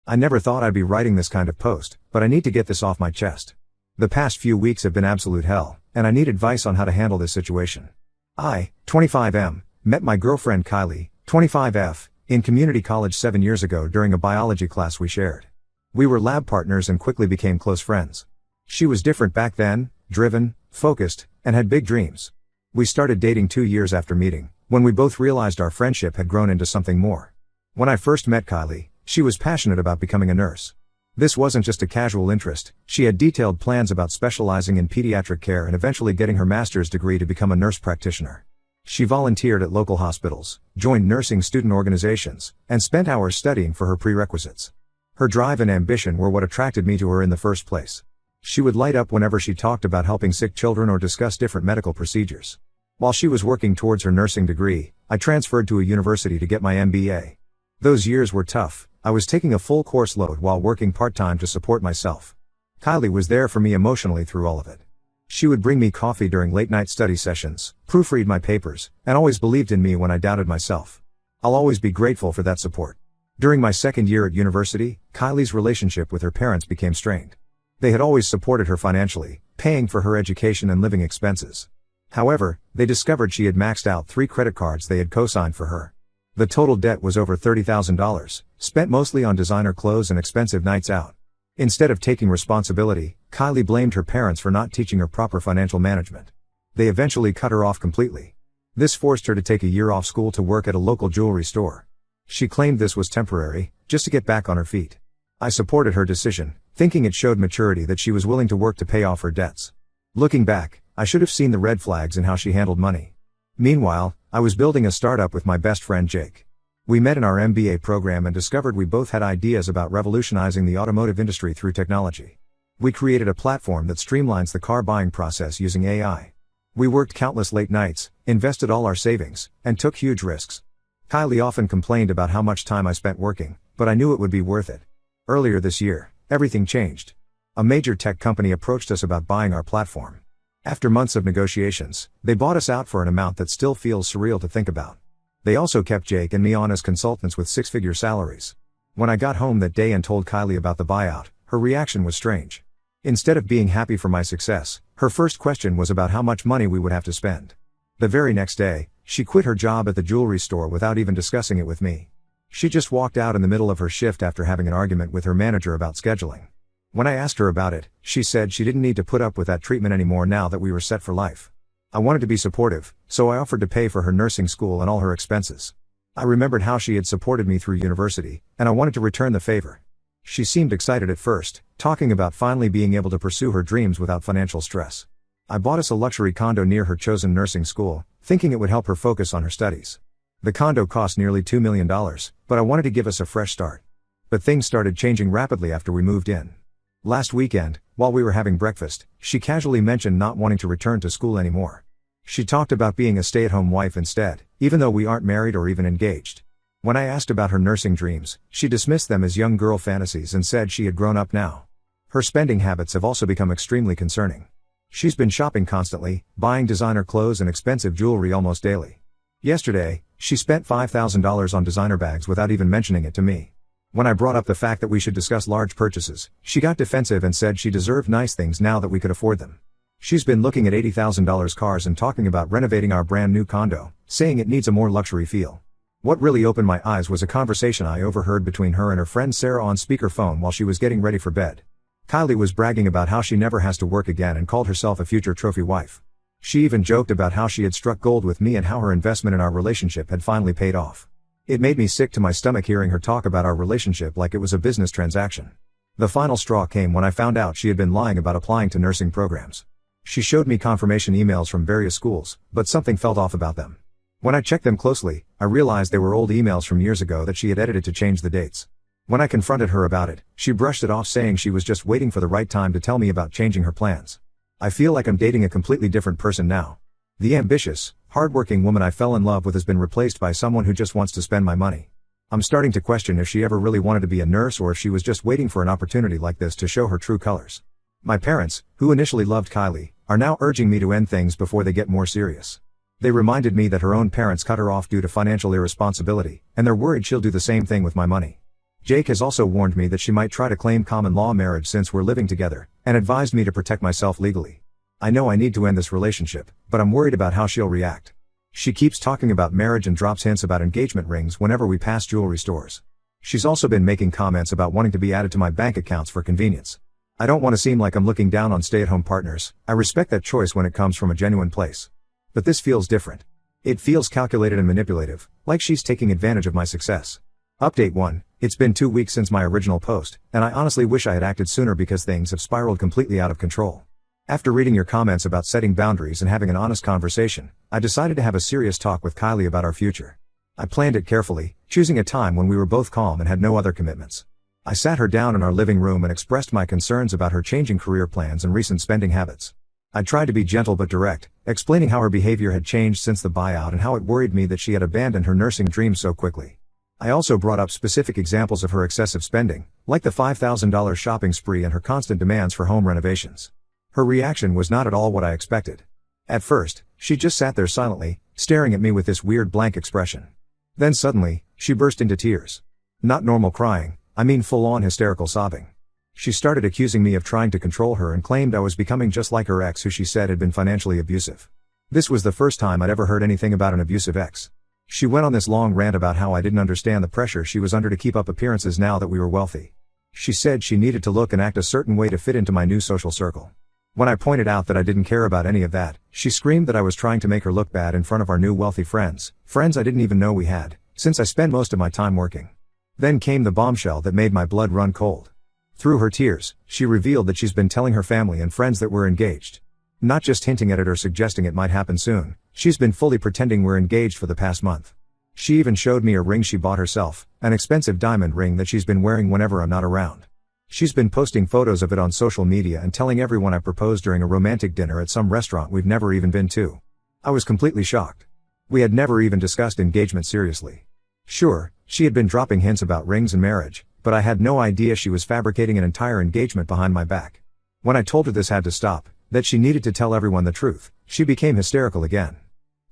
I never thought I'd be writing this kind of post, but I need to get this off my chest. The past few weeks have been absolute hell, and I need advice on how to handle this situation. I, 25M, met my girlfriend Kylie, 25F, in community college 7 years ago during a biology class we shared. We were lab partners and quickly became close friends. She was different back then, driven, focused, and had big dreams. We started dating 2 years after meeting, when we both realized our friendship had grown into something more. When I first met Kylie, she was passionate about becoming a nurse. This wasn't just a casual interest, she had detailed plans about specializing in pediatric care and eventually getting her master's degree to become a nurse practitioner. She volunteered at local hospitals, joined nursing student organizations, and spent hours studying for her prerequisites. Her drive and ambition were what attracted me to her in the first place. She would light up whenever she talked about helping sick children or discussed different medical procedures. While she was working towards her nursing degree, I transferred to a university to get my MBA. Those years were tough. I was taking a full course load while working part-time to support myself. Kylie was there for me emotionally through all of it. She would bring me coffee during late-night study sessions, proofread my papers, and always believed in me when I doubted myself. I'll always be grateful for that support. During my second year at university, Kylie's relationship with her parents became strained. They had always supported her financially, paying for her education and living expenses. However, they discovered she had maxed out 3 credit cards they had co-signed for her. The total debt was over $30,000, spent mostly on designer clothes and expensive nights out. Instead of taking responsibility, Kylie blamed her parents for not teaching her proper financial management. They eventually cut her off completely. This forced her to take a year off school to work at a local jewelry store. She claimed this was temporary, just to get back on her feet. I supported her decision, thinking it showed maturity that she was willing to work to pay off her debts. Looking back, I should have seen the red flags in how she handled money. Meanwhile, I was building a startup with my best friend Jake. We met in our MBA program and discovered we both had ideas about revolutionizing the automotive industry through technology. We created a platform that streamlines the car buying process using AI. We worked countless late nights, invested all our savings, and took huge risks. Kylie often complained about how much time I spent working, but I knew it would be worth it. Earlier this year, everything changed. A major tech company approached us about buying our platform. After months of negotiations, they bought us out for an amount that still feels surreal to think about. They also kept Jake and me on as consultants with 6-figure salaries. When I got home that day and told Kylie about the buyout, her reaction was strange. Instead of being happy for my success, her first question was about how much money we would have to spend. The very next day, she quit her job at the jewelry store without even discussing it with me. She just walked out in the middle of her shift after having an argument with her manager about scheduling. When I asked her about it, she said she didn't need to put up with that treatment anymore now that we were set for life. I wanted to be supportive, so I offered to pay for her nursing school and all her expenses. I remembered how she had supported me through university, and I wanted to return the favor. She seemed excited at first, talking about finally being able to pursue her dreams without financial stress. I bought us a luxury condo near her chosen nursing school, thinking it would help her focus on her studies. The condo cost nearly $2 million, but I wanted to give us a fresh start. But things started changing rapidly after we moved in. Last weekend, while we were having breakfast, she casually mentioned not wanting to return to school anymore. She talked about being a stay-at-home wife instead, even though we aren't married or even engaged. When I asked about her nursing dreams, she dismissed them as young girl fantasies and said she had grown up now. Her spending habits have also become extremely concerning. She's been shopping constantly, buying designer clothes and expensive jewelry almost daily. Yesterday, she spent $5,000 on designer bags without even mentioning it to me. When I brought up the fact that we should discuss large purchases, she got defensive and said she deserved nice things now that we could afford them. She's been looking at $80,000 cars and talking about renovating our brand new condo, saying it needs a more luxury feel. What really opened my eyes was a conversation I overheard between her and her friend Sarah on speakerphone while she was getting ready for bed. Kylie was bragging about how she never has to work again and called herself a future trophy wife. She even joked about how she had struck gold with me and how her investment in our relationship had finally paid off. It made me sick to my stomach hearing her talk about our relationship like it was a business transaction. The final straw came when I found out she had been lying about applying to nursing programs. She showed me confirmation emails from various schools, but something felt off about them. When I checked them closely, I realized they were old emails from years ago that she had edited to change the dates. When I confronted her about it, she brushed it off saying she was just waiting for the right time to tell me about changing her plans. I feel like I'm dating a completely different person now. The ambitious, hardworking woman I fell in love with has been replaced by someone who just wants to spend my money. I'm starting to question if she ever really wanted to be a nurse or if she was just waiting for an opportunity like this to show her true colors. My parents, who initially loved Kylie, are now urging me to end things before they get more serious. They reminded me that her own parents cut her off due to financial irresponsibility, and they're worried she'll do the same thing with my money. Jake has also warned me that she might try to claim common law marriage since we're living together, and advised me to protect myself legally. I know I need to end this relationship, but I'm worried about how she'll react. She keeps talking about marriage and drops hints about engagement rings whenever we pass jewelry stores. She's also been making comments about wanting to be added to my bank accounts for convenience. I don't want to seem like I'm looking down on stay-at-home partners. I respect that choice when it comes from a genuine place. But this feels different. It feels calculated and manipulative, like she's taking advantage of my success. Update 1. It's been 2 weeks since my original post, and I honestly wish I had acted sooner because things have spiraled completely out of control. After reading your comments about setting boundaries and having an honest conversation, I decided to have a serious talk with Kylie about our future. I planned it carefully, choosing a time when we were both calm and had no other commitments. I sat her down in our living room and expressed my concerns about her changing career plans and recent spending habits. I tried to be gentle but direct, explaining how her behavior had changed since the buyout and how it worried me that she had abandoned her nursing dreams so quickly. I also brought up specific examples of her excessive spending, like the $5,000 shopping spree and her constant demands for home renovations. Her reaction was not at all what I expected. At first, she just sat there silently, staring at me with this weird blank expression. Then suddenly, she burst into tears. Not normal crying, I mean full-on hysterical sobbing. She started accusing me of trying to control her and claimed I was becoming just like her ex, who she said had been financially abusive. This was the first time I'd ever heard anything about an abusive ex. She went on this long rant about how I didn't understand the pressure she was under to keep up appearances now that we were wealthy. She said she needed to look and act a certain way to fit into my new social circle. When I pointed out that I didn't care about any of that, she screamed that I was trying to make her look bad in front of our new wealthy friends I didn't even know we had, since I spend most of my time working. Then came the bombshell that made my blood run cold. Through her tears, she revealed that she's been telling her family and friends that we're engaged. Not just hinting at it or suggesting it might happen soon, she's been fully pretending we're engaged for the past month. She even showed me a ring she bought herself, an expensive diamond ring that she's been wearing whenever I'm not around. She's been posting photos of it on social media and telling everyone I proposed during a romantic dinner at some restaurant we've never even been to. I was completely shocked. We had never even discussed engagement seriously. Sure, she had been dropping hints about rings and marriage, but I had no idea she was fabricating an entire engagement behind my back. When I told her this had to stop, that she needed to tell everyone the truth, she became hysterical again.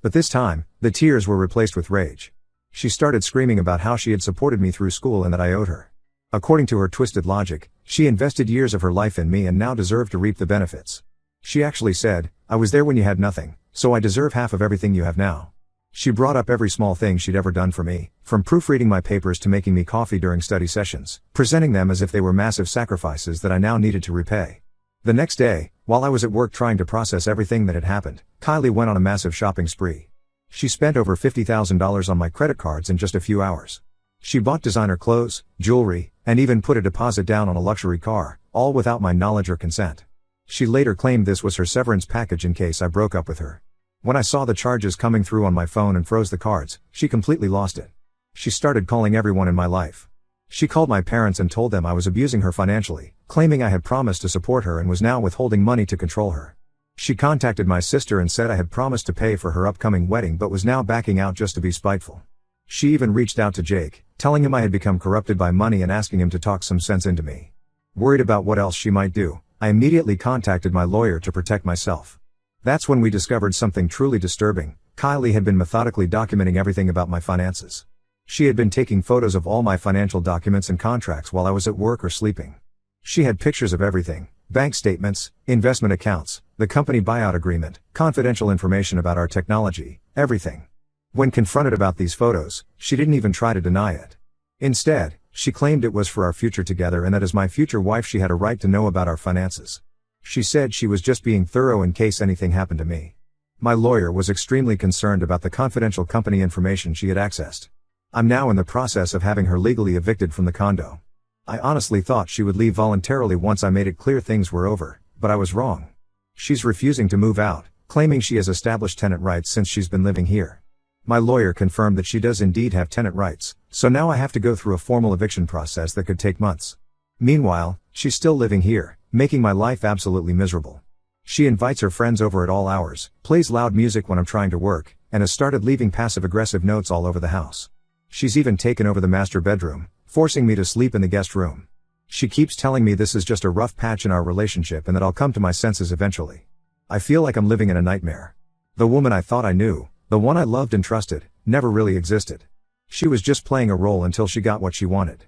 But this time, the tears were replaced with rage. She started screaming about how she had supported me through school and that I owed her. According to her twisted logic, she invested years of her life in me and now deserved to reap the benefits. She actually said, "I was there when you had nothing, so I deserve half of everything you have now." She brought up every small thing she'd ever done for me, from proofreading my papers to making me coffee during study sessions, presenting them as if they were massive sacrifices that I now needed to repay. The next day, while I was at work trying to process everything that had happened, Kylie went on a massive shopping spree. She spent over $50,000 on my credit cards in just a few hours. She bought designer clothes, jewelry, and even put a deposit down on a luxury car, all without my knowledge or consent. She later claimed this was her severance package in case I broke up with her. When I saw the charges coming through on my phone and froze the cards, she completely lost it. She started calling everyone in my life. She called my parents and told them I was abusing her financially, claiming I had promised to support her and was now withholding money to control her. She contacted my sister and said I had promised to pay for her upcoming wedding but was now backing out just to be spiteful. She even reached out to Jake, telling him I had become corrupted by money and asking him to talk some sense into me. Worried about what else she might do, I immediately contacted my lawyer to protect myself. That's when we discovered something truly disturbing. Kylie had been methodically documenting everything about my finances. She had been taking photos of all my financial documents and contracts while I was at work or sleeping. She had pictures of everything: bank statements, investment accounts, the company buyout agreement, confidential information about our technology, everything. When confronted about these photos, she didn't even try to deny it. Instead, she claimed it was for our future together and that as my future wife she had a right to know about our finances. She said she was just being thorough in case anything happened to me. My lawyer was extremely concerned about the confidential company information she had accessed. I'm now in the process of having her legally evicted from the condo. I honestly thought she would leave voluntarily once I made it clear things were over, but I was wrong. She's refusing to move out, claiming she has established tenant rights since she's been living here. My lawyer confirmed that she does indeed have tenant rights, so now I have to go through a formal eviction process that could take months. Meanwhile, she's still living here, making my life absolutely miserable. She invites her friends over at all hours, plays loud music when I'm trying to work, and has started leaving passive-aggressive notes all over the house. She's even taken over the master bedroom, forcing me to sleep in the guest room. She keeps telling me this is just a rough patch in our relationship and that I'll come to my senses eventually. I feel like I'm living in a nightmare. The woman I thought I knew, the one I loved and trusted, never really existed. She was just playing a role until she got what she wanted.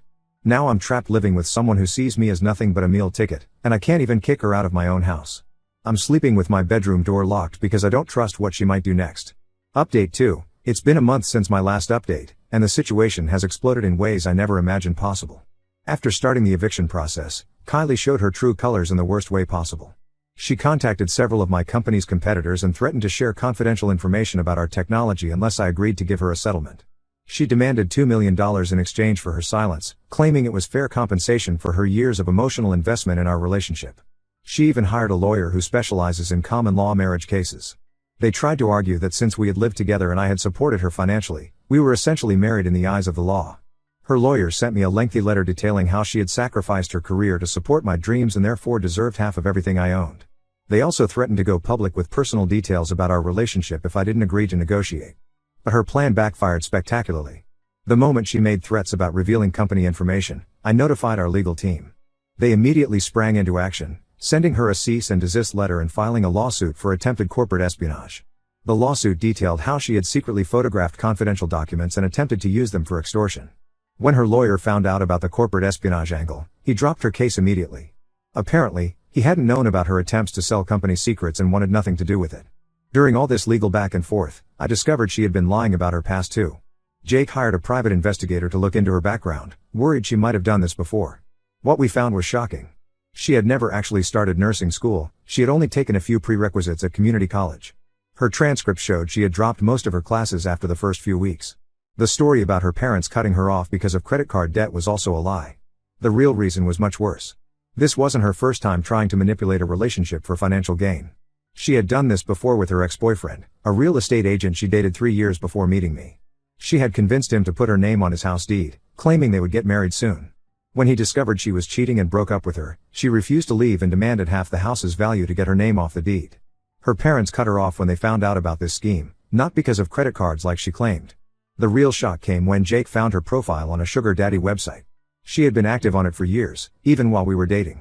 Now I'm trapped living with someone who sees me as nothing but a meal ticket, and I can't even kick her out of my own house. I'm sleeping with my bedroom door locked because I don't trust what she might do next. Update 2. It's been a month since my last update, and the situation has exploded in ways I never imagined possible. After starting the eviction process, Kylie showed her true colors in the worst way possible. She contacted several of my company's competitors and threatened to share confidential information about our technology unless I agreed to give her a settlement. She demanded $2 million in exchange for her silence, claiming it was fair compensation for her years of emotional investment in our relationship. She even hired a lawyer who specializes in common law marriage cases. They tried to argue that since we had lived together and I had supported her financially, we were essentially married in the eyes of the law. Her lawyer sent me a lengthy letter detailing how she had sacrificed her career to support my dreams and therefore deserved half of everything I owned. They also threatened to go public with personal details about our relationship if I didn't agree to negotiate. But her plan backfired spectacularly. The moment she made threats about revealing company information, I notified our legal team. They immediately sprang into action, sending her a cease and desist letter and filing a lawsuit for attempted corporate espionage. The lawsuit detailed how she had secretly photographed confidential documents and attempted to use them for extortion. When her lawyer found out about the corporate espionage angle, he dropped her case immediately. Apparently, he hadn't known about her attempts to sell company secrets and wanted nothing to do with it. During all this legal back and forth, I discovered she had been lying about her past too. Jake hired a private investigator to look into her background, worried she might have done this before. What we found was shocking. She had never actually started nursing school, she had only taken a few prerequisites at community college. Her transcript showed she had dropped most of her classes after the first few weeks. The story about her parents cutting her off because of credit card debt was also a lie. The real reason was much worse. This wasn't her first time trying to manipulate a relationship for financial gain. She had done this before with her ex-boyfriend, a real estate agent she dated 3 years before meeting me. She had convinced him to put her name on his house deed, claiming they would get married soon. When he discovered she was cheating and broke up with her, she refused to leave and demanded half the house's value to get her name off the deed. Her parents cut her off when they found out about this scheme, not because of credit cards like she claimed. The real shock came when Jake found her profile on a sugar daddy website. She had been active on it for years, even while we were dating.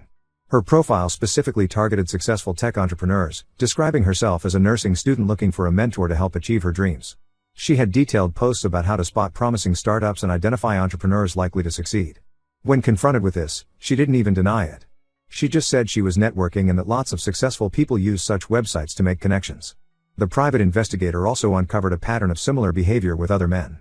Her profile specifically targeted successful tech entrepreneurs, describing herself as a nursing student looking for a mentor to help achieve her dreams. She had detailed posts about how to spot promising startups and identify entrepreneurs likely to succeed. When confronted with this, she didn't even deny it. She just said she was networking and that lots of successful people use such websites to make connections. The private investigator also uncovered a pattern of similar behavior with other men.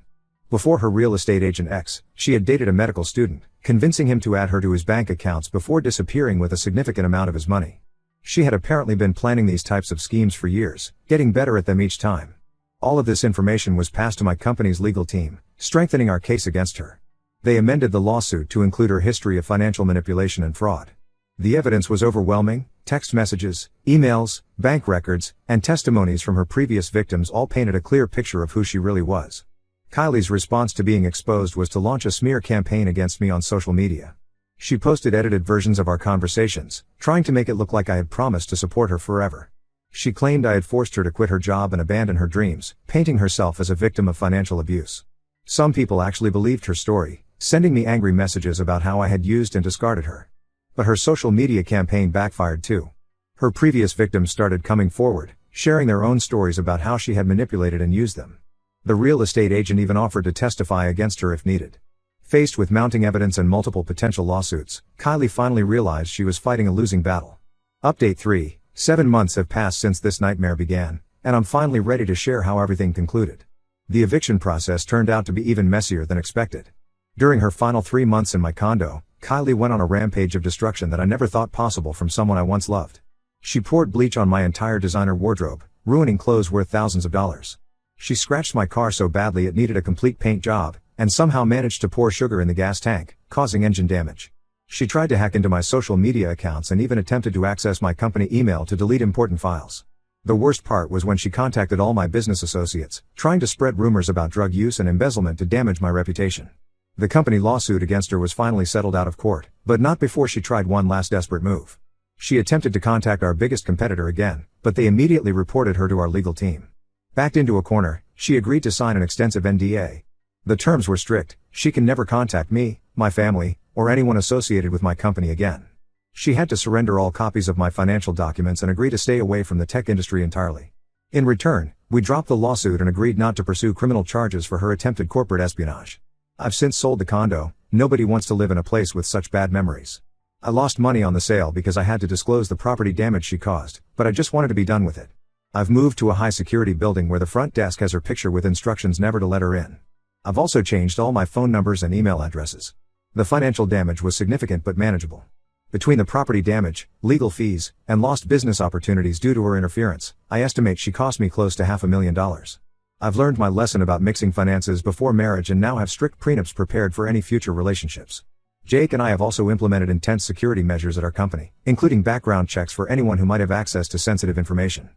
Before her real estate agent ex, she had dated a medical student, convincing him to add her to his bank accounts before disappearing with a significant amount of his money. She had apparently been planning these types of schemes for years, getting better at them each time. All of this information was passed to my company's legal team, strengthening our case against her. They amended the lawsuit to include her history of financial manipulation and fraud. The evidence was overwhelming: text messages, emails, bank records, and testimonies from her previous victims all painted a clear picture of who she really was. Kylie's response to being exposed was to launch a smear campaign against me on social media. She posted edited versions of our conversations, trying to make it look like I had promised to support her forever. She claimed I had forced her to quit her job and abandon her dreams, painting herself as a victim of financial abuse. Some people actually believed her story, sending me angry messages about how I had used and discarded her. But her social media campaign backfired too. Her previous victims started coming forward, sharing their own stories about how she had manipulated and used them. The real estate agent even offered to testify against her if needed. Faced with mounting evidence and multiple potential lawsuits, Kylie finally realized she was fighting a losing battle. Update 3. 7 months have passed since this nightmare began, and I'm finally ready to share how everything concluded. The eviction process turned out to be even messier than expected. During her final 3 months in my condo, Kylie went on a rampage of destruction that I never thought possible from someone I once loved. She poured bleach on my entire designer wardrobe, ruining clothes worth thousands of dollars. She scratched my car so badly it needed a complete paint job, and somehow managed to pour sugar in the gas tank, causing engine damage. She tried to hack into my social media accounts and even attempted to access my company email to delete important files. The worst part was when she contacted all my business associates, trying to spread rumors about drug use and embezzlement to damage my reputation. The company lawsuit against her was finally settled out of court, but not before she tried one last desperate move. She attempted to contact our biggest competitor again, but they immediately reported her to our legal team. Backed into a corner, she agreed to sign an extensive NDA. The terms were strict: she can never contact me, my family, or anyone associated with my company again. She had to surrender all copies of my financial documents and agree to stay away from the tech industry entirely. In return, we dropped the lawsuit and agreed not to pursue criminal charges for her attempted corporate espionage. I've since sold the condo. Nobody wants to live in a place with such bad memories. I lost money on the sale because I had to disclose the property damage she caused, but I just wanted to be done with it. I've moved to a high security building where the front desk has her picture with instructions never to let her in. I've also changed all my phone numbers and email addresses. The financial damage was significant but manageable. Between the property damage, legal fees, and lost business opportunities due to her interference, I estimate she cost me close to $500,000. I've learned my lesson about mixing finances before marriage and now have strict prenups prepared for any future relationships. Jake and I have also implemented intense security measures at our company, including background checks for anyone who might have access to sensitive information.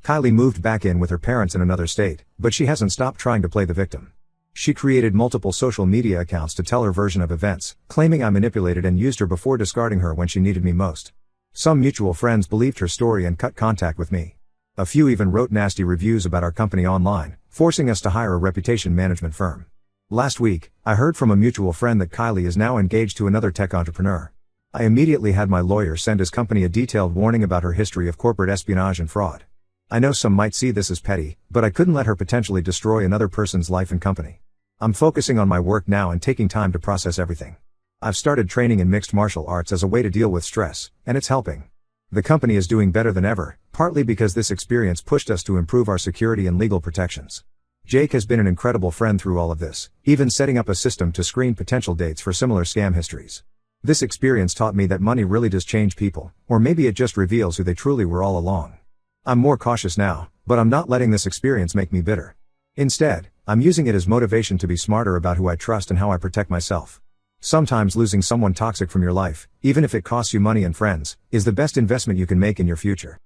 Kylie moved back in with her parents in another state, but she hasn't stopped trying to play the victim. She created multiple social media accounts to tell her version of events, claiming I manipulated and used her before discarding her when she needed me most. Some mutual friends believed her story and cut contact with me. A few even wrote nasty reviews about our company online, forcing us to hire a reputation management firm. Last week, I heard from a mutual friend that Kylie is now engaged to another tech entrepreneur. I immediately had my lawyer send his company a detailed warning about her history of corporate espionage and fraud. I know some might see this as petty, but I couldn't let her potentially destroy another person's life and company. I'm focusing on my work now and taking time to process everything. I've started training in mixed martial arts as a way to deal with stress, and it's helping. The company is doing better than ever, partly because this experience pushed us to improve our security and legal protections. Jake has been an incredible friend through all of this, even setting up a system to screen potential dates for similar scam histories. This experience taught me that money really does change people, or maybe it just reveals who they truly were all along. I'm more cautious now, but I'm not letting this experience make me bitter. Instead, I'm using it as motivation to be smarter about who I trust and how I protect myself. Sometimes losing someone toxic from your life, even if it costs you money and friends, is the best investment you can make in your future.